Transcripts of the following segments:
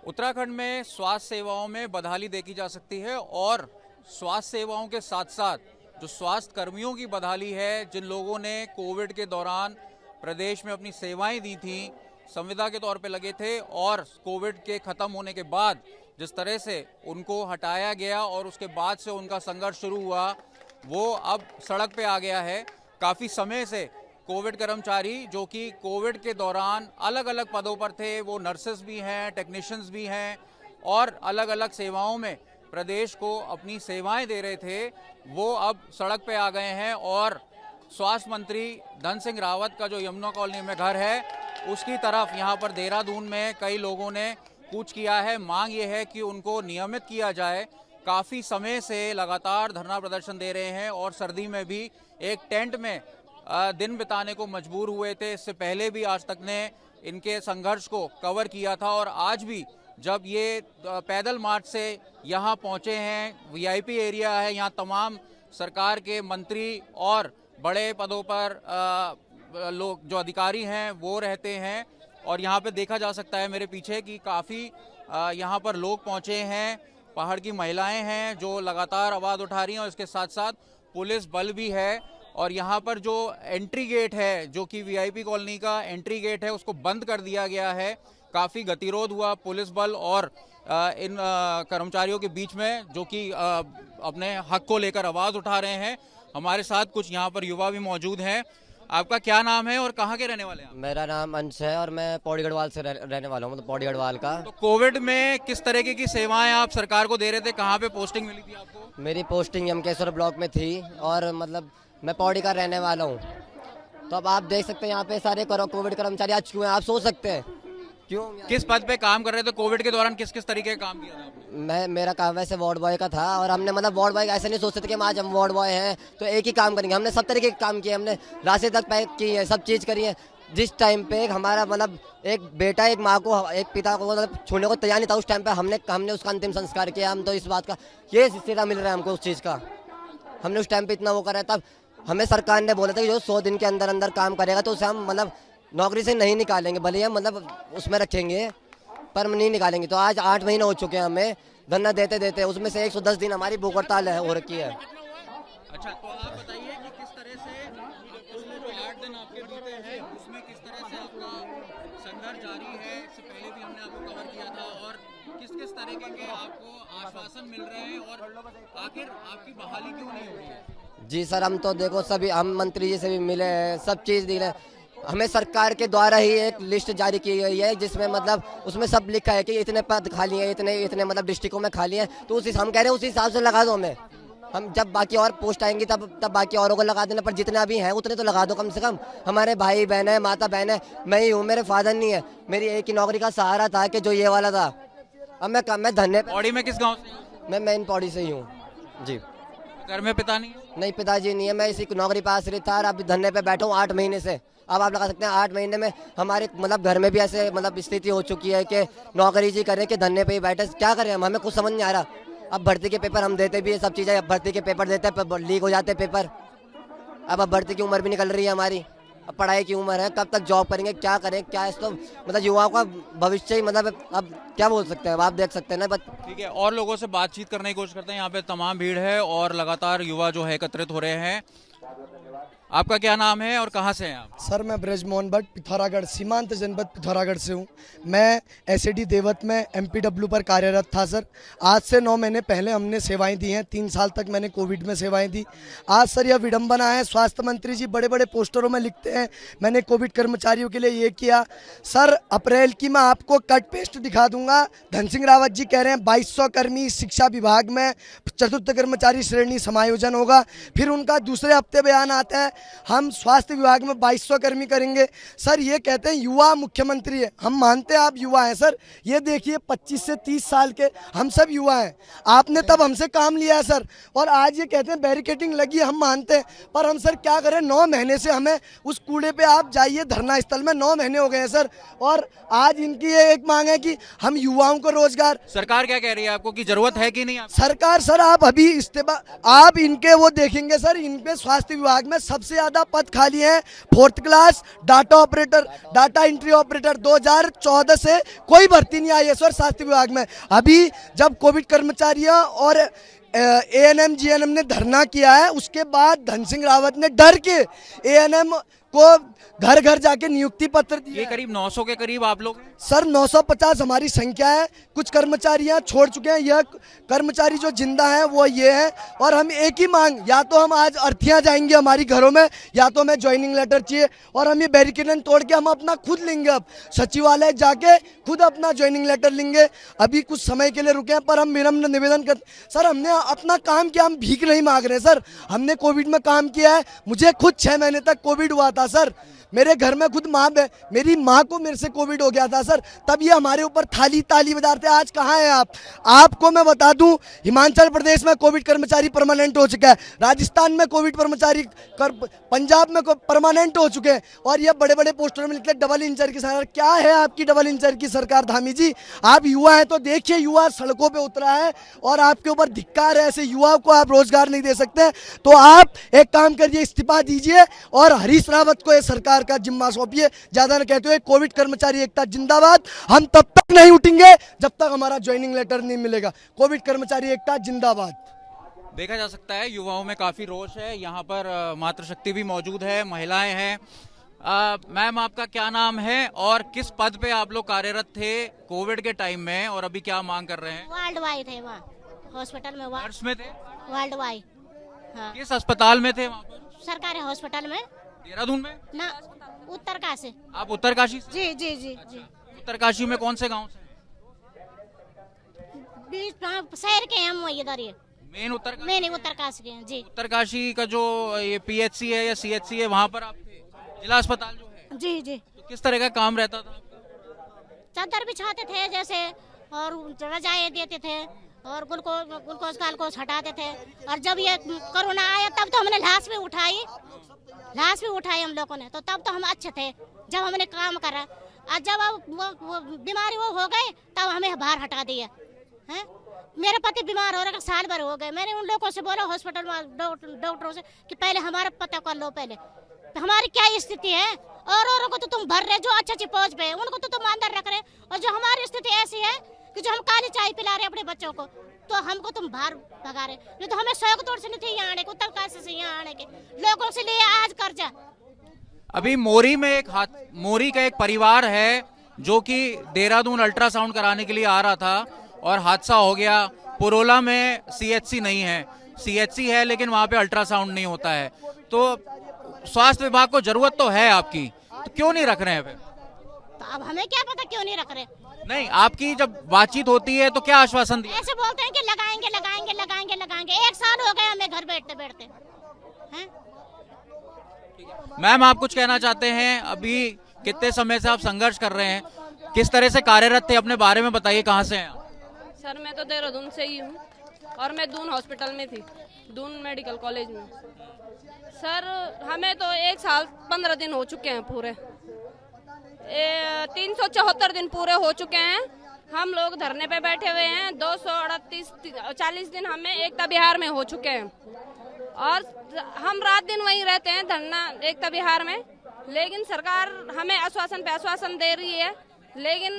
उत्तराखंड में स्वास्थ्य सेवाओं में बदहाली देखी जा सकती है और स्वास्थ्य सेवाओं के साथ साथ जो स्वास्थ्य कर्मियों की बदहाली है, जिन लोगों ने कोविड के दौरान प्रदेश में अपनी सेवाएं दी थी, संविदा के तौर पे लगे थे और कोविड के ख़त्म होने के बाद जिस तरह से उनको हटाया गया और उसके बाद से उनका संघर्ष शुरू हुआ, वो अब सड़क पे आ गया है। काफ़ी समय से कोविड कर्मचारी जो कि कोविड के दौरान अलग अलग पदों पर थे, वो नर्सेस भी हैं, टेक्नीशियंस भी हैं और अलग अलग सेवाओं में प्रदेश को अपनी सेवाएं दे रहे थे, वो अब सड़क पे आ गए हैं। और स्वास्थ्य मंत्री धन सिंह रावत का जो यमुना कॉलोनी में घर है, उसकी तरफ यहाँ पर देहरादून में कई लोगों ने कूच किया है। मांग ये है कि उनको नियमित किया जाए। काफ़ी समय से लगातार धरना प्रदर्शन दे रहे हैं और सर्दी में भी एक टेंट में दिन बिताने को मजबूर हुए थे। इससे पहले भी आज तक ने इनके संघर्ष को कवर किया था और आज भी जब ये पैदल मार्च से यहाँ पहुँचे हैं, वीआईपी एरिया है, यहाँ तमाम सरकार के मंत्री और बड़े पदों पर लोग जो अधिकारी हैं वो रहते हैं। और यहाँ पे देखा जा सकता है मेरे पीछे कि काफ़ी यहाँ पर लोग पहुँचे हैं, पहाड़ की महिलाएं हैं जो लगातार आवाज़ उठा रही हैं और इसके साथ साथ पुलिस बल भी है। और यहाँ पर जो एंट्री गेट है, जो कि वीआईपी कॉलोनी का एंट्री गेट है, उसको बंद कर दिया गया है। काफ़ी गतिरोध हुआ पुलिस बल और इन कर्मचारियों के बीच में, जो कि अपने हक को लेकर आवाज़ उठा रहे हैं। हमारे साथ कुछ यहाँ पर युवा भी मौजूद हैं। आपका क्या नाम है और कहाँ के रहने वाले हैं? मेरा नाम अंश है और मैं पौड़ी गढ़वाल से रहने वाला हूँ, मतलब पौड़ी गढ़वाल का। तो कोविड में किस तरीके की सेवाएं आप सरकार को दे रहे थे? कहाँ पे पोस्टिंग मिली थी आपको? मेरी पोस्टिंग यमकेश्वर ब्लॉक में थी और मतलब मैं पौड़ी का रहने वाला हूँ। तो अब आप देख सकते हैं यहाँ पे सारे कोविड कर्मचारी आज क्यों हैं, आप सोच सकते हैं क्यों। किस पद पे काम कर रहे थे कोविड के दौरान? किस किस तरीके का काम किया था आपने? मेरा काम वैसे वार्ड बॉय का था और हमने मतलब वार्ड बॉय ऐसे नहीं सोचते थे कि आज हम वार्ड बॉय हैं तो एक ही काम करेंगे। हमने सब तरीके के काम किए, हमने राशि तक पैक की है, सब चीज़ करी है। जिस टाइम पे हमारा मतलब एक बेटा एक माँ को एक पिता को मतलब छोड़ने को तैयार नहीं था, उस टाइम पे हमने उसका अंतिम संस्कार किया। हम तो इस बात का ये सिलसिला मिल रहा है हमको उस चीज़ का। हमने उस टाइम पे इतना वो करा, तब हमें सरकार ने बोला था कि जो 100 दिन के अंदर अंदर काम करेगा तो उसे हम मतलब नौकरी से नहीं निकालेंगे, भले ही हम मतलब उसमें रखेंगे पर नहीं निकालेंगे। तो आज 8 महीने हो चुके हैं हमें धरना देते देते, उसमें से 110 दिन हमारी भूख हड़ताल हो रखी है। अच्छा, तो आप बताइए कि किस तरह से पिछले जो 8 दिन आपके बीते हैं उसमें किस तरह से आपका संघर्ष जारी है? इससे पहले भी हमने आपको कवर किया था और किस किस तरीके के आपको आश्वासन मिल रहे हैं और आखिर आपकी बहाली क्यों नहीं हो रही है? जी सर, हम तो देखो सभी हम मंत्री जी से भी मिले हैं, सब चीज़ दी है। हमें सरकार के द्वारा ही एक लिस्ट जारी की गई है जिसमें मतलब उसमें सब लिखा है कि इतने पद खाली हैं, इतने इतने मतलब डिस्ट्रिक्टों में खाली हैं। तो हम कह रहे हैं उसी हिसाब से लगा दो हमें। हम जब बाकी और पोस्ट आएंगी तब बाकी औरों को लगा देना, पर जितने अभी हैं उतने तो लगा दो कम से कम। हमारे भाई बहन है, माता बहन है, मैं ही हूँ, मेरे फादर नहीं है। मेरी एक ही नौकरी का सहारा था कि जो ये वाला था। अब मैं धन्य। पौड़ी में किस गाँव से? मैं मेन पौड़ी से ही हूँ जी। घर में पिता नहीं? नहीं, पिताजी नहीं है, मैं इसी नौकरी पर आश्रित था और अभी धरने पे बैठा हूँ 8 महीने से। अब आप लगा सकते हैं 8 महीने में हमारे मतलब घर में भी ऐसे मतलब स्थिति हो चुकी है कि नौकरी जी करें कि धरने पे ही बैठे। क्या करें हमें कुछ समझ नहीं आ रहा। अब भर्ती के पेपर हम देते भी है, सब चीज़ें, अब भर्ती के पेपर देते हैं, लीक हो जाते हैं पेपर। अब भर्ती की उम्र भी निकल रही है हमारी, अब पढ़ाई की उम्र है, कब तक जॉब करेंगे, क्या करें, क्या इस तो मतलब युवाओं का भविष्य ही मतलब अब क्या बोल सकते हैं, आप देख सकते हैं ना। बस ठीक है, और लोगों से बातचीत करने की कोशिश करते हैं। यहाँ पे तमाम भीड़ है और लगातार युवा जो है एकत्रित हो रहे हैं। आपका क्या नाम है और कहाँ से हैं आप? सर, मैं ब्रजमोहन भट्ट पिथौरागढ़ सीमांत जनपद पिथौरागढ़ से हूँ। मैं एसएडी देवत में एमपीडब्ल्यू पर कार्यरत था सर। आज से 9 महीने पहले हमने सेवाएं दी हैं, 3 साल तक मैंने कोविड में सेवाएं दी। आज सर यह विडंबना है, स्वास्थ्य मंत्री जी बड़े बड़े पोस्टरों में लिखते हैं मैंने कोविड कर्मचारियों के लिए ये किया। सर अप्रैल की मैं आपको कट पेस्ट दिखा दूंगा। धन सिंह रावत जी कह रहे हैं 2200 कर्मी शिक्षा विभाग में चतुर्थ कर्मचारी श्रेणी समायोजन होगा। फिर उनका दूसरे हफ्ते बयान आता है हम स्वास्थ्य विभाग में 2200 कर्मी करेंगे। सर ये कहते हैं युवा मुख्यमंत्री है, हम मानते हैं आप युवा हैं सर। ये देखिए 25 से 30 साल के हम सब युवा हैं, आपने तब हमसे काम लिया है सर। और आज ये कहते हैं बैरिकेडिंग लगी है, हम मानते हैं, पर हम सर क्या करें। 9 महीने से हमें उस कूड़े पे आप जाइए धरना स्थल में, 9 महीने हो गए हैं सर। और आज इनकी ये एक मांग है कि हम युवाओं को रोजगार। सरकार क्या कह रही है आपको कि जरूरत है कि नहीं? सरकार सर आप अभी इस्तीफा आप इनके वो देखेंगे सर, इन पे स्वास्थ्य विभाग में सबसे सबसे ज्यादा पद खाली हैं 4th class data operator, data entry operator. 2014 से कोई भर्ती नहीं आई ईश्वर शास्त्री विभाग में। अभी जब कोविड कर्मचारियों और ANM GNM ने धरना किया है, उसके बाद धन सिंह रावत ने डर के ANM को घर घर जाके नियुक्ति पत्र दिए। ये करीब 900 के करीब आप लोग। सर 950 हमारी संख्या है, कुछ कर्मचारियां छोड़ चुके हैं। यह कर्मचारी जो जिंदा हैं वो ये हैं, और हम एक ही मांग, या तो हम आज अर्थियां जाएंगे हमारी घरों में, या तो हमें ज्वाइनिंग लेटर चाहिए, और हम ये बैरिकेड तोड़ के हम अपना खुद लेंगे। अब सचिवालय जाके खुद अपना ज्वाइनिंग लेटर लेंगे। अभी कुछ समय के लिए रुके हैं, पर हम विनम्र निवेदन कर, सर हमने अपना काम किया, हम भीख नहीं मांग रहे सर। हमने कोविड में काम किया है, मुझे खुद 6 महीने तक कोविड हुआ था सर। मेरे घर में खुद मेरी माँ को मेरे से कोविड हो गया था सर, तब ये हमारे ऊपर ताली बजाते। आज कहाँ हैं आप? आपको मैं बता दूं, हिमाचल प्रदेश में कोविड कर्मचारी परमानेंट हो चुका है, राजस्थान में कोविड कर्मचारी पंजाब में परमानेंट हो चुके हैं, और ये बड़े बड़े पोस्टरों में लिखते डबल इंचर की सरकार। क्या है आपकी डबल इंचर की सरकार धामी जी? आप युवा हैं तो देखिए, युवा सड़कों पे उतरा है और आपके ऊपर धिक्कार है। ऐसे युवाओं को आप रोजगार नहीं दे सकते, तो आप एक काम करिए, इस्तीफा दीजिए और हरीश रावत को ये सरकार का जिम्मा सौंपिए। ज्यादा न कहते हुए, कोविड कर्मचारी एकता जिंदाबाद। हम तब तक नहीं उठेंगे जब तक हमारा ज्वाइनिंग लेटर नहीं मिलेगा। कोविड कर्मचारी एकता जिंदाबाद। देखा जा सकता है युवाओं में काफी रोष है। यहाँ पर मातृशक्ति भी मौजूद है, महिलाएं हैं। मैम, आपका क्या नाम है और किस पद पे आप लोग कार्यरत थे कोविड के टाइम में, और अभी क्या मांग कर रहे हैं? वर्ल्ड वाइड थे वहाँ हॉस्पिटल में, नर्स में थे? World wide. हाँ। किस अस्पताल में थे वहाँ पर? सरकारी हॉस्पिटल में। देहरादून में? ना, उत्तरकाशी। आप उत्तरकाशी से? जी जी जी जी। उत्तरकाशी में कौन से गांव से? बीच शहर के हम इधर ये मेन उत्तरकाशी। नहीं, उत्तरकाशी के हैं जी। उत्तरकाशी का जो ये PHC है या CHC है, वहाँ पर आप थे? जिला अस्पताल जो है? जी जी। तो किस तरह का काम रहता था? चादर बिछाते थे जैसे, और रजाएं देते थे, और ग्लूकोज हटाते थे। और जब ये कोरोना आया तब तो हमने लाश भी उठाई हम लोगों ने, तो तब तो हम अच्छे थे जब हमने काम करा। और जब अब वो बीमारी वो हो गए, तब हमें बाहर हटा दिया है। मेरे पति बीमार हो रहे, साल भर हो गए। मैंने उन लोगों से बोला हॉस्पिटल में डॉक्टरों से कि पहले हमारा पता कर लो, पहले हमारी क्या स्थिति है। औरों को तो तुम भर रहे, जो अच्छी पहुंच पे, उनको तो तुम अंदर रख रहे, और जो हमारी स्थिति ऐसी है कि जो हम काली चाय पिला रहे अपने बच्चों को, तो हमको तुम बाहर भगा रहे। नहीं तो हमें शौक तोड़ से नहीं थे यहाँ आने के, उत्तरकाशी से यहाँ आने के, लोगों से लिए आज कर्जा। अभी मोरी में मोरी का एक परिवार है जो कि देहरादून अल्ट्रासाउंड कराने के लिए आ रहा था और हादसा हो गया। पुरोला में CHC नहीं है, CHC है लेकिन वहां पे अल्ट्रासाउंड नहीं होता है। तो स्वास्थ्य विभाग को जरूरत तो है आपकी, तो क्यों नहीं रख रहे हैं फिर? तो अब हमें क्या पता क्यों नहीं रख रहे। नहीं, आपकी जब बातचीत होती है तो क्या आश्वासन दिया? ऐसे बोलते हैं कि लगाएंगे लगाएंगे लगाएंगे लगाएंगे। 1 साल हो गए हमें घर बैठते बैठते हैं। मैम, आप कुछ कहना चाहते हैं? अभी कितने समय से आप संघर्ष कर रहे हैं, किस तरह से कार्यरत थे, अपने बारे में बताइए। कहाँ से हैं आप? सर मैं तो देहरादून से ही हूँ, और मैं दून हॉस्पिटल में थी, दून मेडिकल कॉलेज में। सर हमें तो 1 साल 15 दिन हो चुके हैं पूरे, 374 दिन पूरे हो चुके हैं। हम लोग धरने पे बैठे हुए हैं। 238-40 दिन हमें एकता विहार में हो चुके हैं, और हम रात दिन वहीं रहते हैं धरना एकता विहार में। लेकिन सरकार हमें आश्वासन पे आश्वासन दे रही है, लेकिन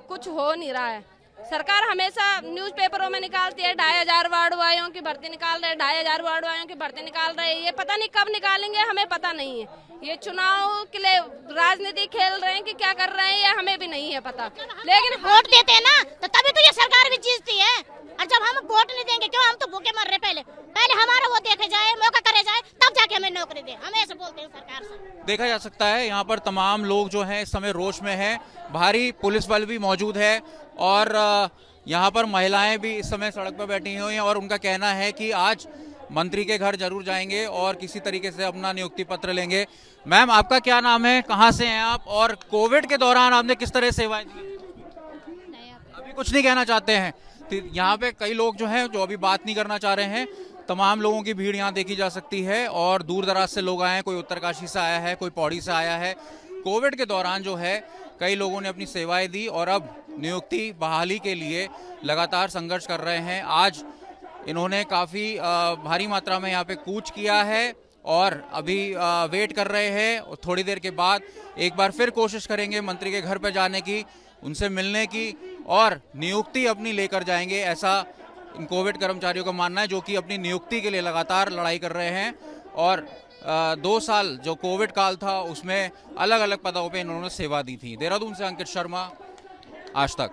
कुछ हो नहीं रहा है। सरकार हमेशा न्यूज़पेपरों में निकालती है 2500 वार्ड वालों की भर्ती निकाल रहे हैं, 2500 वार्ड वालों की भर्ती निकाल रहे हैं। ये पता नहीं कब निकालेंगे, हमें पता नहीं है। ये चुनाव के लिए राजनीति खेल रहे हैं कि क्या कर रहे हैं, ये हमें भी नहीं है पता। लेकिन वोट देते हैं ना, तो तभी तो ये सरकार भी जीतती है। और जब हम वोट नहीं देंगे, क्यों? हम तो भूखे मर रहे। पहले हमारा वो देखे जाए, मौका करे जाए, तब जाके हमें नौकरी दे। हम ऐसे बोलते हैं सरकार से। देखा जा सकता है यहाँ पर तमाम लोग जो हैं इस समय रोष में हैं। भारी पुलिस बल भी मौजूद है, और यहाँ पर महिलाएं भी इस समय सड़क पर बैठी हुई हैं, और उनका कहना है कि आज मंत्री के घर जरूर जाएंगे और किसी तरीके से अपना नियुक्ति पत्र लेंगे। मैम, आपका क्या नाम है, कहाँ से हैं आप, और कोविड के दौरान आपने किस तरह सेवाएं दी? अभी कुछ नहीं कहना चाहते हैं? तो यहाँ पे कई लोग जो हैं जो अभी बात नहीं करना चाह रहे हैं। तमाम लोगों की भीड़ यहाँ देखी जा सकती है, और दूर दराज से लोग आए हैं। कोई उत्तरकाशी से आया है, कोई पौड़ी से आया है। कोविड के दौरान जो है कई लोगों ने अपनी सेवाएं दी, और अब नियुक्ति बहाली के लिए लगातार संघर्ष कर रहे हैं। आज इन्होंने काफ़ी भारी मात्रा में यहाँ पे कूच किया है, और अभी वेट कर रहे हैं और थोड़ी देर के बाद एक बार फिर कोशिश करेंगे मंत्री के घर पर जाने की, उनसे मिलने की और नियुक्ति अपनी लेकर जाएंगे, ऐसा इन कोविड कर्मचारियों का मानना है, जो कि अपनी नियुक्ति के लिए लगातार लड़ाई कर रहे हैं। और 2 साल जो कोविड काल था उसमें अलग अलग पदों पे इन्होंने सेवा दी थी। देहरादून से अंकित शर्मा, आज तक।